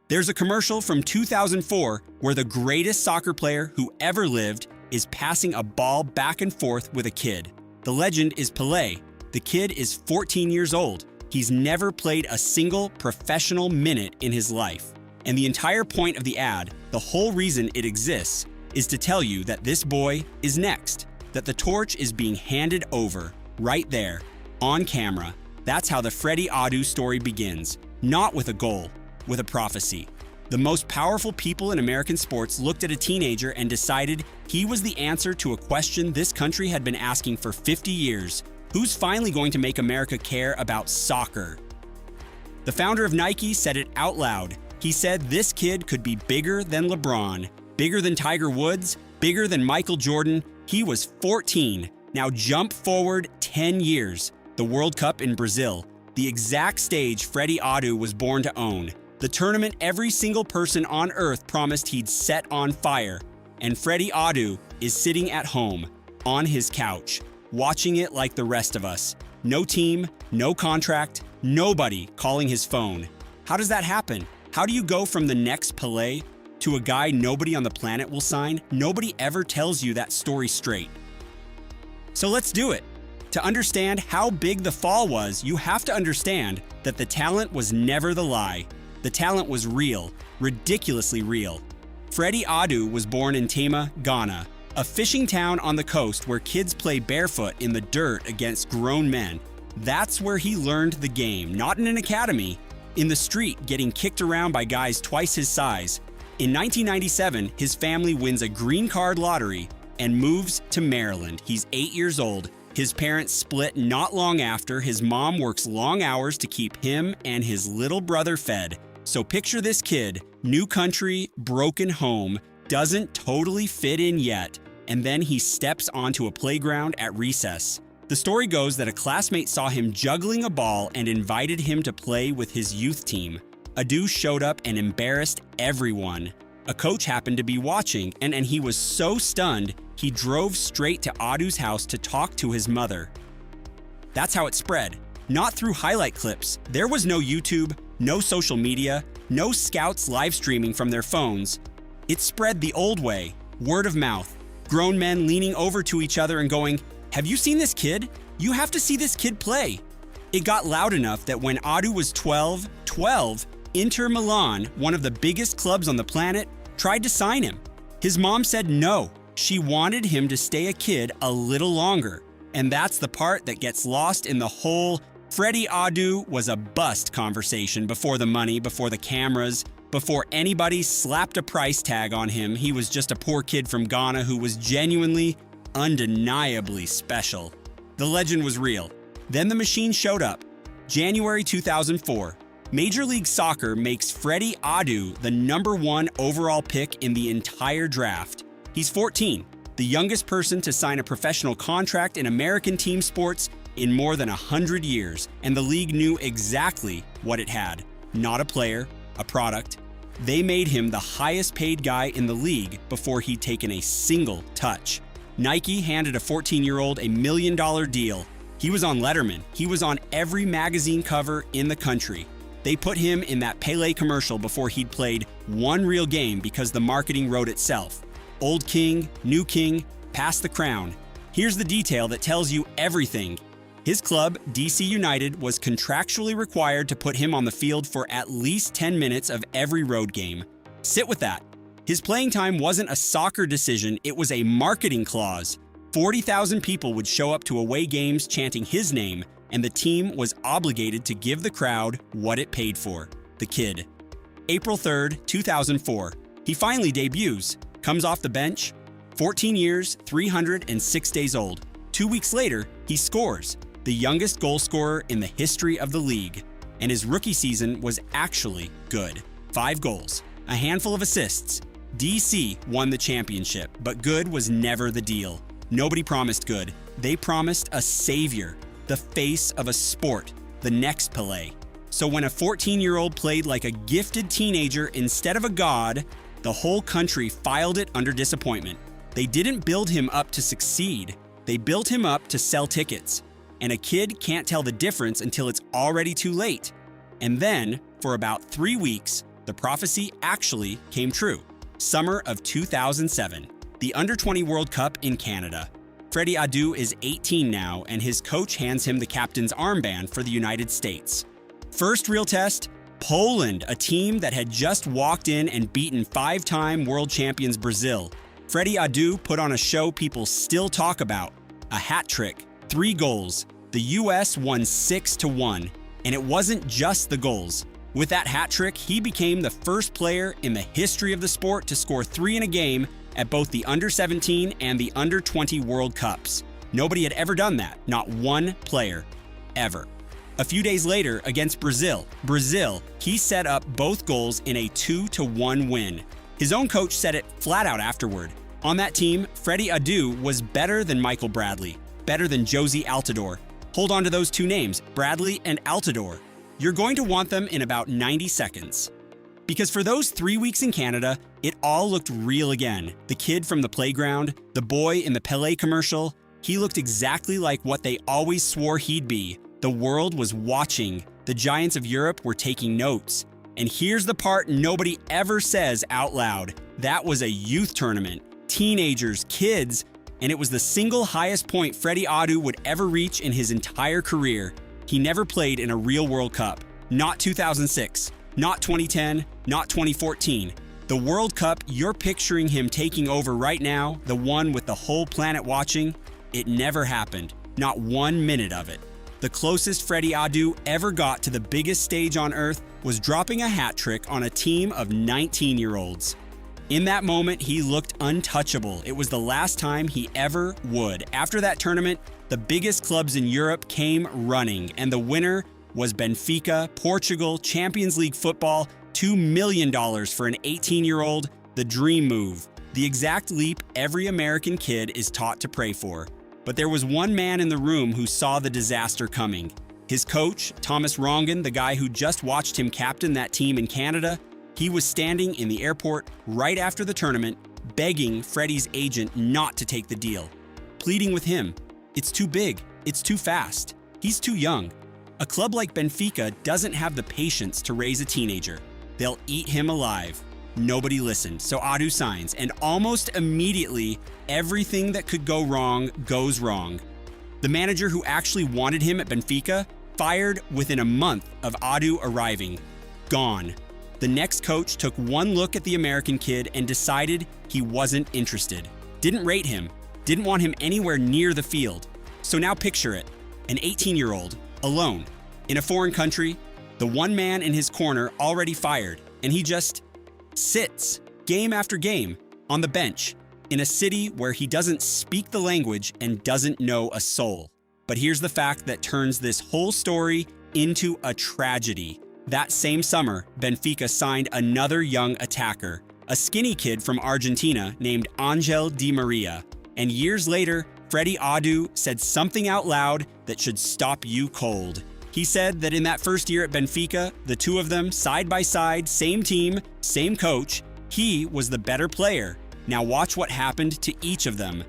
There's a commercial from 2004 where the greatest soccer player who ever lived is passing a ball back and forth with a kid. The legend is Pelé. The kid is 14 years old. He's never played a single professional minute in his life. And the entire point of the ad, the whole reason it exists, is to tell you that this boy is next, that the torch is being handed over right there, on camera. That's how the Freddy Adu story begins, not with a goal, with a prophecy. The most powerful people in American sports looked at a teenager and decided he was the answer to a question this country had been asking for 50 years. Who's finally going to make America care about soccer? The founder of Nike said it out loud. He said this kid could be bigger than LeBron, bigger than Tiger Woods, bigger than Michael Jordan. He was 14. Now jump forward 10 years. The World Cup in Brazil, the exact stage Freddy Adu was born to own. The tournament every single person on earth promised he'd set on fire. And Freddy Adu is sitting at home, on his couch, watching it like the rest of us. No team, no contract, nobody calling his phone. How does that happen? How do you go from the next Pelé to a guy nobody on the planet will sign? Nobody ever tells you that story straight. So let's do it. To understand how big the fall was, you have to understand that the talent was never the lie. The talent was real, ridiculously real. Freddy Adu was born in Tema, Ghana, a fishing town on the coast where kids play barefoot in the dirt against grown men. That's where he learned the game, not in an academy, in the street getting kicked around by guys twice his size. In 1997, his family wins a green card lottery and moves to Maryland. He's 8 years old. His parents split not long after. His mom works long hours to keep him and his little brother fed. So picture this kid, new country, broken home, doesn't totally fit in yet, and then he steps onto a playground at recess. The story goes that a classmate saw him juggling a ball and invited him to play with his youth team. Adu showed up and embarrassed everyone. A coach happened to be watching, and he was so stunned, he drove straight to Adu's house to talk to his mother. That's how it spread. Not through highlight clips. There was no YouTube, no social media, no scouts live streaming from their phones. It spread the old way, word of mouth. Grown men leaning over to each other and going, "Have you seen this kid? You have to see this kid play." It got loud enough that when Adu was 12, Inter Milan, one of the biggest clubs on the planet, tried to sign him. His mom said no. She wanted him to stay a kid a little longer. And that's the part that gets lost in the whole Freddy Adu was a bust conversation before the money, before the cameras, before anybody slapped a price tag on him. He was just a poor kid from Ghana who was genuinely, undeniably special. The legend was real. Then the machine showed up. January 2004. Major League Soccer makes Freddy Adu the #1 overall pick in the entire draft. He's 14, the youngest person to sign a professional contract in American team sports in more than 100 years, and the league knew exactly what it had. Not a player, a product. They made him the highest paid guy in the league before he'd taken a single touch. Nike handed a 14-year-old a $1 million deal. He was on Letterman. He was on every magazine cover in the country. They put him in that Pelé commercial before he'd played one real game because the marketing wrote itself. Old king, new king, pass the crown. Here's the detail that tells you everything. His club, DC United, was contractually required to put him on the field for at least 10 minutes of every road game. Sit with that. His playing time wasn't a soccer decision, it was a marketing clause. 40,000 people would show up to away games chanting his name, and the team was obligated to give the crowd what it paid for, the kid. April 3rd, 2004. He finally debuts, comes off the bench, 14 years, 306 days old. 2 weeks later, he scores, the youngest goal scorer in the history of the league. And his rookie season was actually good. 5 goals, a handful of assists. DC won the championship, but good was never the deal. Nobody promised good. They promised a savior, the face of a sport, the next Pelé. So when a 14-year-old played like a gifted teenager instead of a god, the whole country filed it under disappointment. They didn't build him up to succeed. They built him up to sell tickets. And a kid can't tell the difference until it's already too late. And then, for about 3 weeks, The prophecy actually came true. Summer of 2007, the Under-20 World Cup in Canada. Freddy Adu is 18 now, and his coach hands him the captain's armband for the United States. First real test, Poland, a team that had just walked in and beaten 5-time world champions Brazil. Freddy Adu put on a show people still talk about. A hat trick, 3 goals. The US won 6-1, and it wasn't just the goals. With that hat trick, he became the first player in the history of the sport to score 3 in a game at both the Under-17 and the Under-20 World Cups. Nobody had ever done that, not one player, ever. A few days later, against Brazil, he set up both goals in a 2-1 win. His own coach said it flat out afterward. On that team, Freddy Adu was better than Michael Bradley, better than Josie Altidore. Hold on to those 2 names, Bradley and Altidore. You're going to want them in about 90 seconds. Because for those 3 weeks in Canada, it all looked real again. The kid from the playground, the boy in the Pelé commercial, he looked exactly like what they always swore he'd be. The world was watching. The giants of Europe were taking notes. And here's the part nobody ever says out loud. That was a youth tournament. Teenagers, kids, and it was the single highest point Freddy Adu would ever reach in his entire career. He never played in a real World Cup. Not 2006. Not 2010, not 2014. The World Cup you're picturing him taking over right now, the one with the whole planet watching, it never happened. Not 1 minute of it. The closest Freddy Adu ever got to the biggest stage on Earth was dropping a hat trick on a team of 19-year-olds. In that moment, he looked untouchable. It was the last time he ever would. After that tournament, the biggest clubs in Europe came running, and the winner was Benfica, Portugal, Champions League football, $2 million for an 18-year-old, the dream move, the exact leap every American kid is taught to pray for. But there was one man in the room who saw the disaster coming. His coach, Thomas Rongen, the guy who just watched him captain that team in Canada, he was standing in the airport right after the tournament, begging Freddy's agent not to take the deal, pleading with him. It's too big, it's too fast, he's too young. A club like Benfica doesn't have the patience to raise a teenager. They'll eat him alive. Nobody listened, so Adu signs, and almost immediately, everything that could go wrong goes wrong. The manager who actually wanted him at Benfica fired within a month of Adu arriving. Gone. The next coach took one look at the American kid and decided he wasn't interested. Didn't rate him. Didn't want him anywhere near the field. So now picture it. An 18-year-old, alone, in a foreign country, the one man in his corner already fired, and he just sits, game after game, on the bench, in a city where he doesn't speak the language and doesn't know a soul. But here's the fact that turns this whole story into a tragedy. That same summer, Benfica signed another young attacker, a skinny kid from Argentina named Angel Di Maria. And years later, Freddy Adu said something out loud that should stop you cold. He said that in that first year at Benfica, the two of them, side by side, same team, same coach, he was the better player. Now watch what happened to each of them.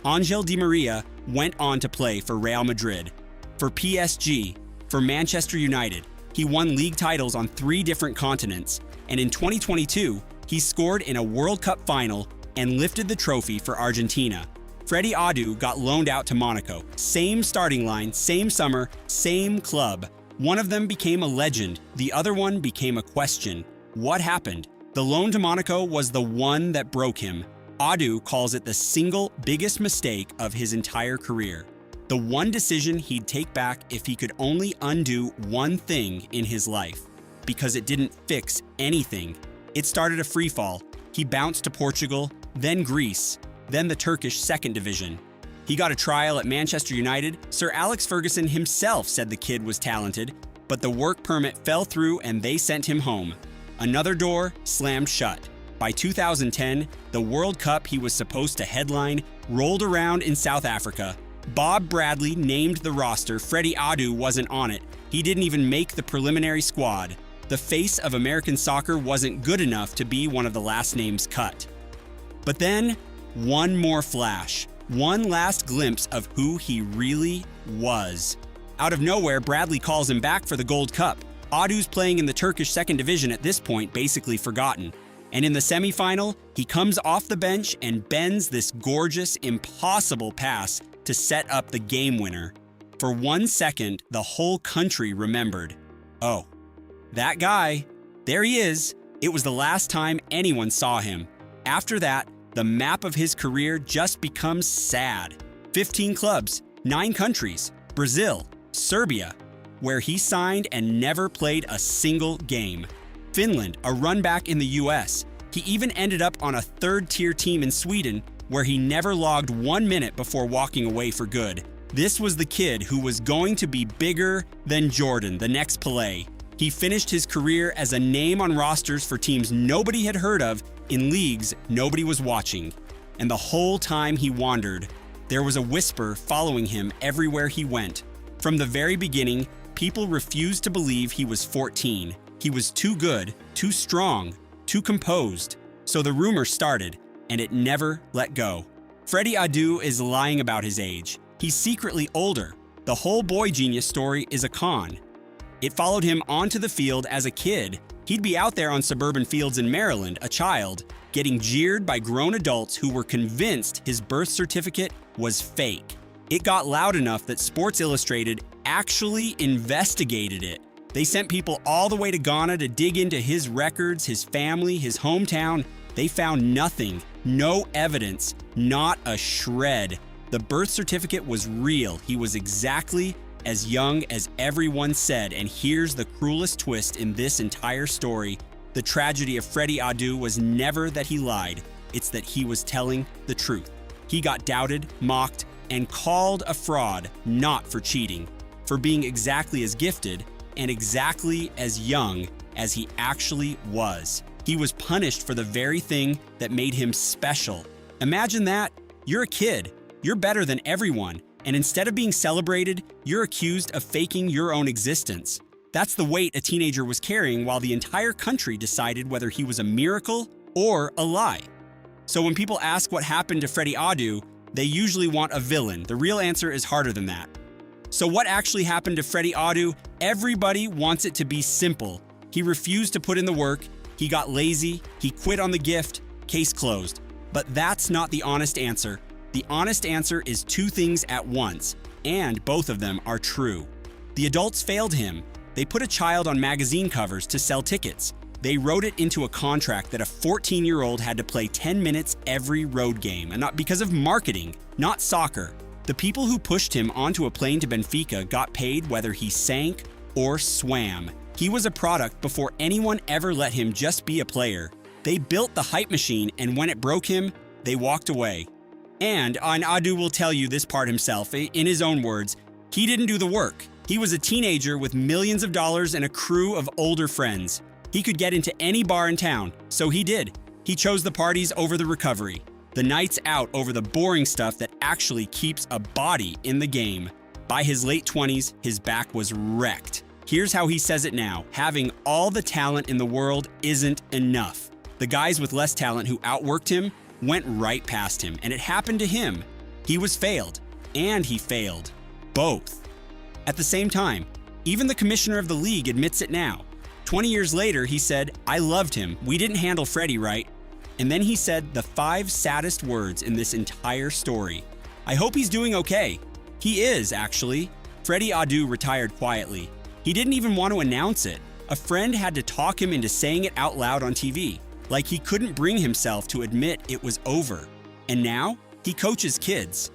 Angel Di Maria went on to play for Real Madrid, for PSG, for Manchester United. He won league titles on 3 different continents, and in 2022, he scored in a World Cup final and lifted the trophy for Argentina. Freddy Adu got loaned out to Monaco. Same starting line, same summer, same club. One of them became a legend, the other one became a question. What happened? The loan to Monaco was the one that broke him. Adu calls it the single biggest mistake of his entire career. The one decision he'd take back if he could only undo one thing in his life, because it didn't fix anything. It started a free fall. He bounced to Portugal, then Greece, then the Turkish second division. He got a trial at Manchester United. Sir Alex Ferguson himself said the kid was talented, but the work permit fell through and they sent him home. Another door slammed shut. By 2010, the World Cup he was supposed to headline rolled around in South Africa. Bob Bradley named the roster. Freddy Adu wasn't on it. He didn't even make the preliminary squad. The face of American soccer wasn't good enough to be one of the last names cut. But then, one more flash. One last glimpse of who he really was. Out of nowhere, Bradley calls him back for the Gold Cup. Adu's playing in the Turkish second division at this point, basically forgotten. And in the semifinal, he comes off the bench and bends this gorgeous, impossible pass to set up the game winner. For 1 second, the whole country remembered. Oh, that guy, there he is. It was the last time anyone saw him. After that, the map of his career just becomes sad. 15 clubs, 9 countries, Brazil, Serbia, where he signed and never played a single game. Finland, a run back in the US. He even ended up on a third-tier team in Sweden, where he never logged 1 minute before walking away for good. This was the kid who was going to be bigger than Jordan, the next Pelé. He finished his career as a name on rosters for teams nobody had heard of in leagues nobody was watching. And the whole time he wandered, there was a whisper following him everywhere he went. From the very beginning, people refused to believe he was 14. He was too good, too strong, too composed. So the rumor started, and it never let go. Freddy Adu is lying about his age. He's secretly older. The whole boy genius story is a con. It followed him onto the field as a kid. He'd be out there on suburban fields in Maryland, a child, getting jeered by grown adults who were convinced his birth certificate was fake. It got loud enough that Sports Illustrated actually investigated it. They sent people all the way to Ghana to dig into his records, his family, his hometown. They found nothing, no evidence, not a shred. The birth certificate was real. He was exactly as young as everyone said, and here's the cruelest twist in this entire story. The tragedy of Freddy Adu was never that he lied, it's that he was telling the truth. He got doubted, mocked, and called a fraud, not for cheating, for being exactly as gifted and exactly as young as he actually was. He was punished for the very thing that made him special. Imagine that. You're a kid. You're better than everyone. And instead of being celebrated, you're accused of faking your own existence. That's the weight a teenager was carrying while the entire country decided whether he was a miracle or a lie. So when people ask what happened to Freddy Adu, they usually want a villain. The real answer is harder than that. So what actually happened to Freddy Adu? Everybody wants it to be simple. He refused to put in the work, he got lazy, he quit on the gift, case closed. But that's not the honest answer. The honest answer is two things at once, and both of them are true. The adults failed him. They put a child on magazine covers to sell tickets. They wrote it into a contract that a 14-year-old had to play 10 minutes every road game, and not because of marketing, not soccer. The people who pushed him onto a plane to Benfica got paid whether he sank or swam. He was a product before anyone ever let him just be a player. They built the hype machine, and when it broke him, they walked away. And Adu will tell you this part himself, in his own words, he didn't do the work. He was a teenager with millions of dollars and a crew of older friends. He could get into any bar in town, so he did. He chose the parties over the recovery, the nights out over the boring stuff that actually keeps a body in the game. By his late 20s, his back was wrecked. Here's how he says it now: having all the talent in the world isn't enough. The guys with less talent who outworked him went right past him, and it happened to him. He was failed, and he failed. Both. At the same time, even the commissioner of the league admits it now. 20 years later, he said, "I loved him. We didn't handle Freddy right." And then he said the 5 saddest words in this entire story. I hope he's doing okay. He is, actually. Freddy Adu retired quietly. He didn't even want to announce it. A friend had to talk him into saying it out loud on TV. Like he couldn't bring himself to admit it was over. And now, he coaches kids.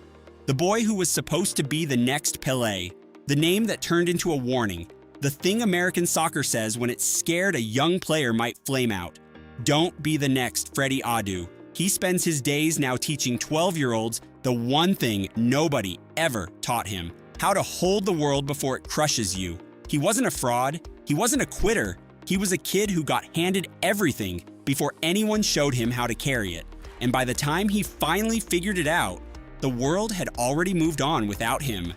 The boy who was supposed to be the next Pelé, the name that turned into a warning, the thing American soccer says when it's scared a young player might flame out. Don't be the next Freddy Adu. He spends his days now teaching 12-year-olds the one thing nobody ever taught him: how to hold the world before it crushes you. He wasn't a fraud. He wasn't a quitter. He was a kid who got handed everything before anyone showed him how to carry it. And by the time he finally figured it out, the world had already moved on without him.